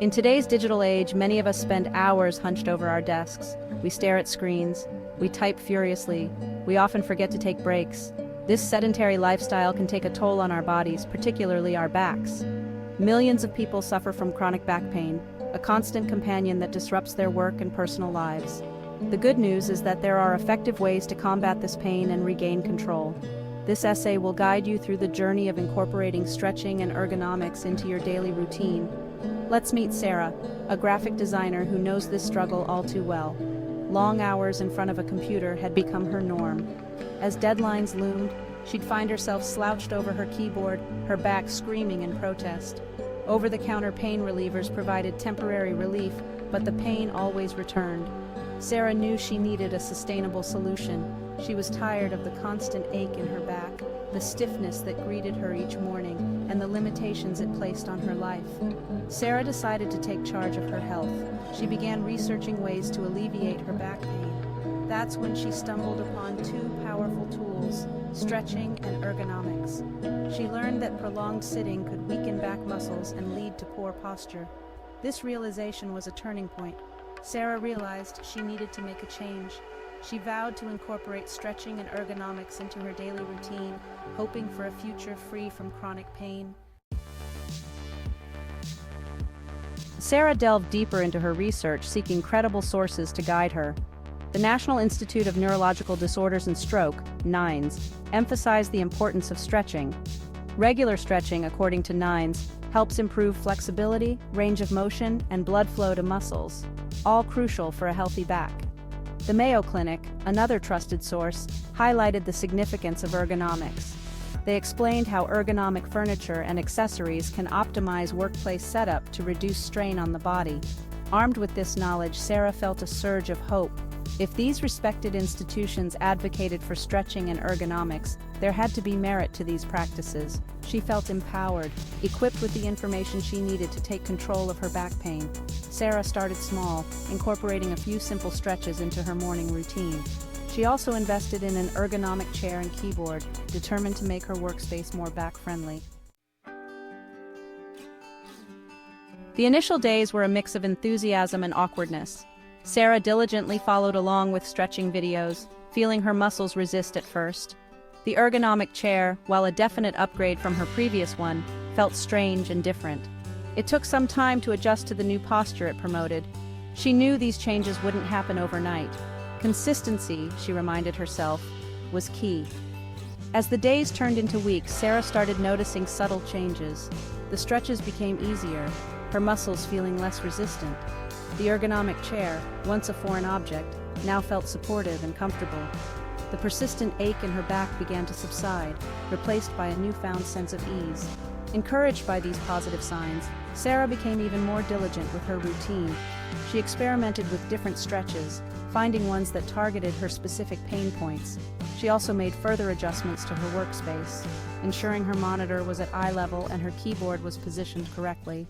In today's digital age, many of us spend hours hunched over our desks. We stare at screens, we type furiously, we often forget to take breaks. This sedentary lifestyle can take a toll on our bodies, particularly our backs. Millions of people suffer from chronic back pain, a constant companion that disrupts their work and personal lives. The good news is that there are effective ways to combat this pain and regain control. This essay will guide you through the journey of incorporating stretching and ergonomics into your daily routine. Let's meet Sarah, a graphic designer who knows this struggle all too well. Long hours in front of a computer had become her norm. As deadlines loomed, she'd find herself slouched over her keyboard, her back screaming in protest. Over-the-counter pain relievers provided temporary relief, but the pain always returned. Sarah knew she needed a sustainable solution. She was tired of the constant ache in her back, the stiffness that greeted her each morning, and the limitations it placed on her life. Sarah decided to take charge of her health. She began researching ways to alleviate her back pain. That's when she stumbled upon two powerful tools, stretching and ergonomics. She learned that prolonged sitting could weaken back muscles and lead to poor posture. This realization was a turning point. Sarah realized she needed to make a change. She vowed to incorporate stretching and ergonomics into her daily routine, hoping for a future free from chronic pain. Sarah delved deeper into her research, seeking credible sources to guide her. The National Institute of Neurological Disorders and Stroke, NINDS, emphasized the importance of stretching. Regular stretching, according to NINDS, helps improve flexibility, range of motion, and blood flow to muscles, all crucial for a healthy back. The Mayo Clinic, another trusted source, highlighted the significance of ergonomics. They explained how ergonomic furniture and accessories can optimize workplace setup to reduce strain on the body. Armed with this knowledge, Sarah felt a surge of hope. If these respected institutions advocated for stretching and ergonomics, there had to be merit to these practices. She felt empowered, equipped with the information she needed to take control of her back pain. Sarah started small, incorporating a few simple stretches into her morning routine. She also invested in an ergonomic chair and keyboard, determined to make her workspace more back-friendly. The initial days were a mix of enthusiasm and awkwardness. Sarah diligently followed along with stretching videos, feeling her muscles resist at first. The ergonomic chair, while a definite upgrade from her previous one, felt strange and different. It took some time to adjust to the new posture it promoted. She knew these changes wouldn't happen overnight. Consistency, she reminded herself, was key. As the days turned into weeks, Sarah started noticing subtle changes. The stretches became easier, her muscles feeling less resistant. The ergonomic chair, once a foreign object, now felt supportive and comfortable. The persistent ache in her back began to subside, replaced by a newfound sense of ease. Encouraged by these positive signs, Sarah became even more diligent with her routine. She experimented with different stretches, finding ones that targeted her specific pain points. She also made further adjustments to her workspace, ensuring her monitor was at eye level and her keyboard was positioned correctly.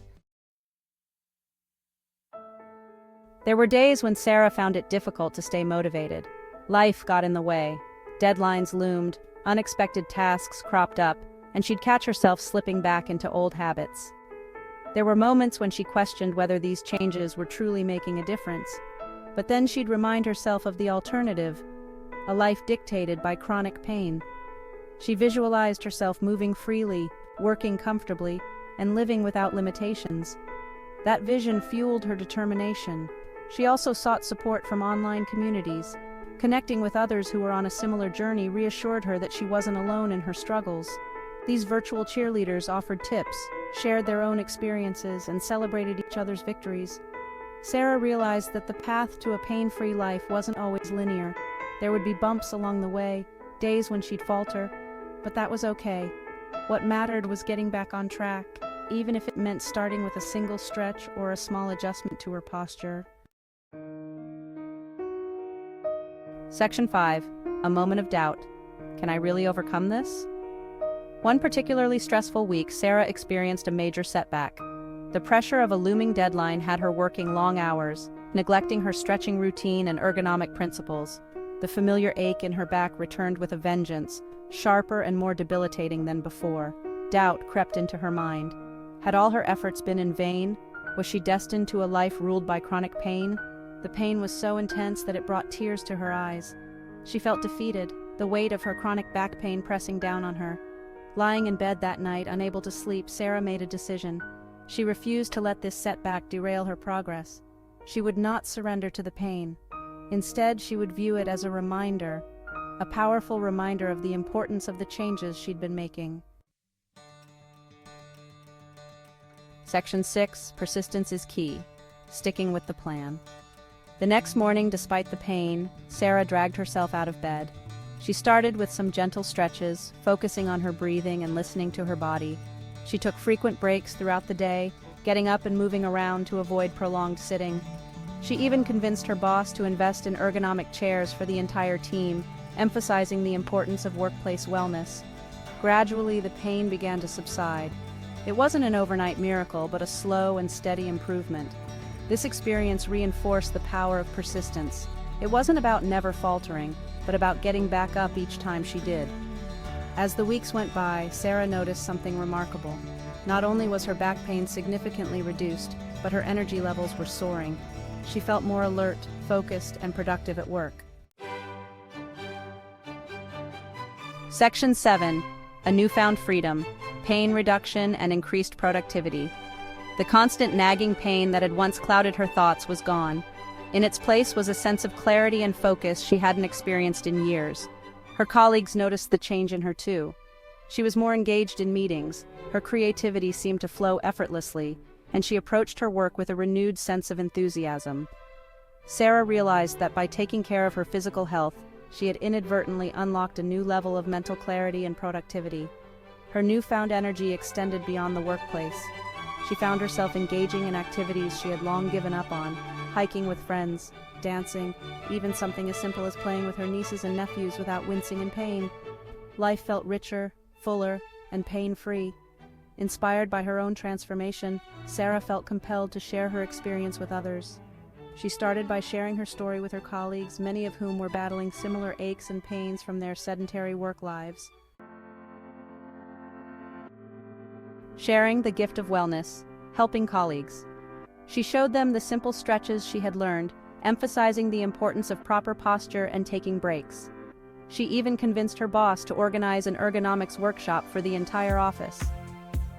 There were days when Sarah found it difficult to stay motivated. Life got in the way. Deadlines loomed, unexpected tasks cropped up, and she'd catch herself slipping back into old habits. There were moments when she questioned whether these changes were truly making a difference. But then she'd remind herself of the alternative, a life dictated by chronic pain. She visualized herself moving freely, working comfortably, and living without limitations. That vision fueled her determination. She also sought support from online communities. Connecting with others who were on a similar journey reassured her that she wasn't alone in her struggles. These virtual cheerleaders offered tips, shared their own experiences, and celebrated each other's victories. Sarah realized that the path to a pain-free life wasn't always linear. There would be bumps along the way, days when she'd falter, but that was okay. What mattered was getting back on track, even if it meant starting with a single stretch or a small adjustment to her posture. Section 5. A moment of doubt. Can I really overcome this? One particularly stressful week, Sarah experienced a major setback. The pressure of a looming deadline had her working long hours, neglecting her stretching routine and ergonomic principles. The familiar ache in her back returned with a vengeance, sharper and more debilitating than before. Doubt crept into her mind. Had all her efforts been in vain? Was she destined to a life ruled by chronic pain? The pain was so intense that it brought tears to her eyes. She felt defeated, the weight of her chronic back pain pressing down on her. Lying in bed that night, unable to sleep, Sarah made a decision. She refused to let this setback derail her progress. She would not surrender to the pain. Instead, she would view it as a reminder, a powerful reminder of the importance of the changes she'd been making. Section 6. Persistence is key. Sticking with the plan. The next morning, despite the pain, Sarah dragged herself out of bed. She started with some gentle stretches, focusing on her breathing and listening to her body. She took frequent breaks throughout the day, getting up and moving around to avoid prolonged sitting. She even convinced her boss to invest in ergonomic chairs for the entire team, emphasizing the importance of workplace wellness. Gradually, the pain began to subside. It wasn't an overnight miracle, but a slow and steady improvement. This experience reinforced the power of persistence. It wasn't about never faltering, but about getting back up each time she did. As the weeks went by, Sarah noticed something remarkable. Not only was her back pain significantly reduced, but her energy levels were soaring. She felt more alert, focused, and productive at work. Section 7. A newfound freedom, pain reduction, and increased productivity. The constant nagging pain that had once clouded her thoughts was gone. In its place was a sense of clarity and focus she hadn't experienced in years. Her colleagues noticed the change in her too. She was more engaged in meetings, her creativity seemed to flow effortlessly, and she approached her work with a renewed sense of enthusiasm. Sarah realized that by taking care of her physical health, she had inadvertently unlocked a new level of mental clarity and productivity. Her newfound energy extended beyond the workplace. She found herself engaging in activities she had long given up on, hiking with friends, dancing, even something as simple as playing with her nieces and nephews without wincing in pain. Life felt richer, fuller, and pain-free. Inspired by her own transformation, Sarah felt compelled to share her experience with others. She started by sharing her story with her colleagues, many of whom were battling similar aches and pains from their sedentary work lives. Sharing the gift of wellness, helping colleagues. She showed them the simple stretches she had learned, emphasizing the importance of proper posture and taking breaks. She even convinced her boss to organize an ergonomics workshop for the entire office.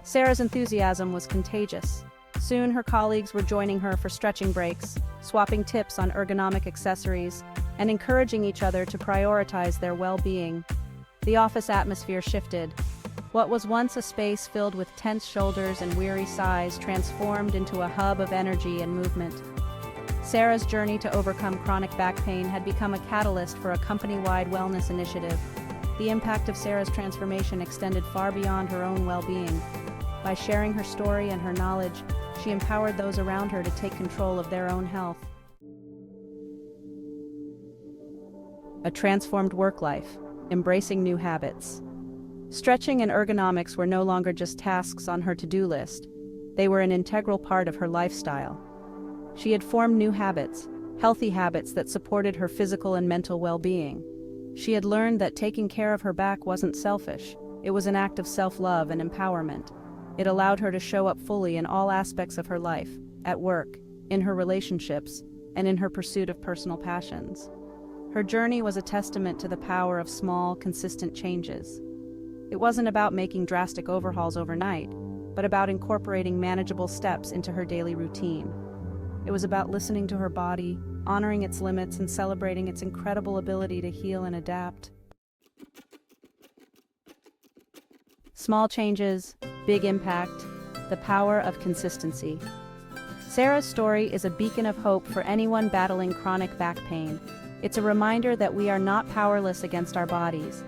Sarah's enthusiasm was contagious. Soon her colleagues were joining her for stretching breaks, swapping tips on ergonomic accessories, and encouraging each other to prioritize their well-being. The office atmosphere shifted. What was once a space filled with tense shoulders and weary sighs transformed into a hub of energy and movement. Sarah's journey to overcome chronic back pain had become a catalyst for a company-wide wellness initiative. The impact of Sarah's transformation extended far beyond her own well-being. By sharing her story and her knowledge, she empowered those around her to take control of their own health. A transformed work life, embracing new habits. Stretching and ergonomics were no longer just tasks on her to-do list. They were an integral part of her lifestyle. She had formed new habits, healthy habits that supported her physical and mental well-being. She had learned that taking care of her back wasn't selfish. It was an act of self-love and empowerment. It allowed her to show up fully in all aspects of her life, at work, in her relationships, and in her pursuit of personal passions. Her journey was a testament to the power of small, consistent changes. It wasn't about making drastic overhauls overnight, but about incorporating manageable steps into her daily routine. It was about listening to her body, honoring its limits, and celebrating its incredible ability to heal and adapt. Small changes, big impact, the power of consistency. Sarah's story is a beacon of hope for anyone battling chronic back pain. It's a reminder that we are not powerless against our bodies.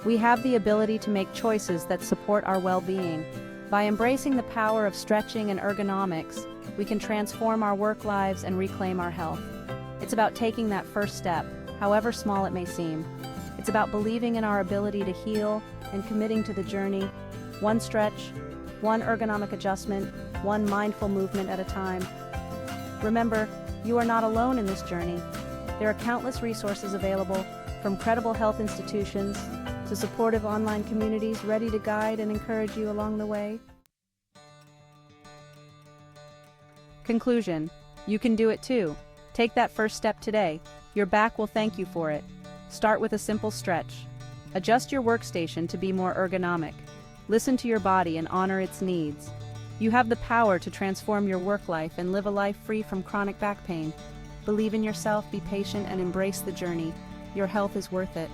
We have the ability to make choices that support our well-being. By embracing the power of stretching and ergonomics, we can transform our work lives and reclaim our health. It's about taking that first step, however small it may seem. It's about believing in our ability to heal and committing to the journey, one stretch, one ergonomic adjustment, one mindful movement at a time. Remember, you are not alone in this journey. There are countless resources available, from credible health institutions to supportive online communities ready to guide and encourage you along the way. Conclusion: you can do it too. Take that first step today. Your back will thank you for it. Start with a simple stretch. Adjust your workstation to be more ergonomic. Listen to your body and honor its needs. You have the power to transform your work life and live a life free from chronic back pain. Believe in yourself, be patient, and embrace the journey. Your health is worth it.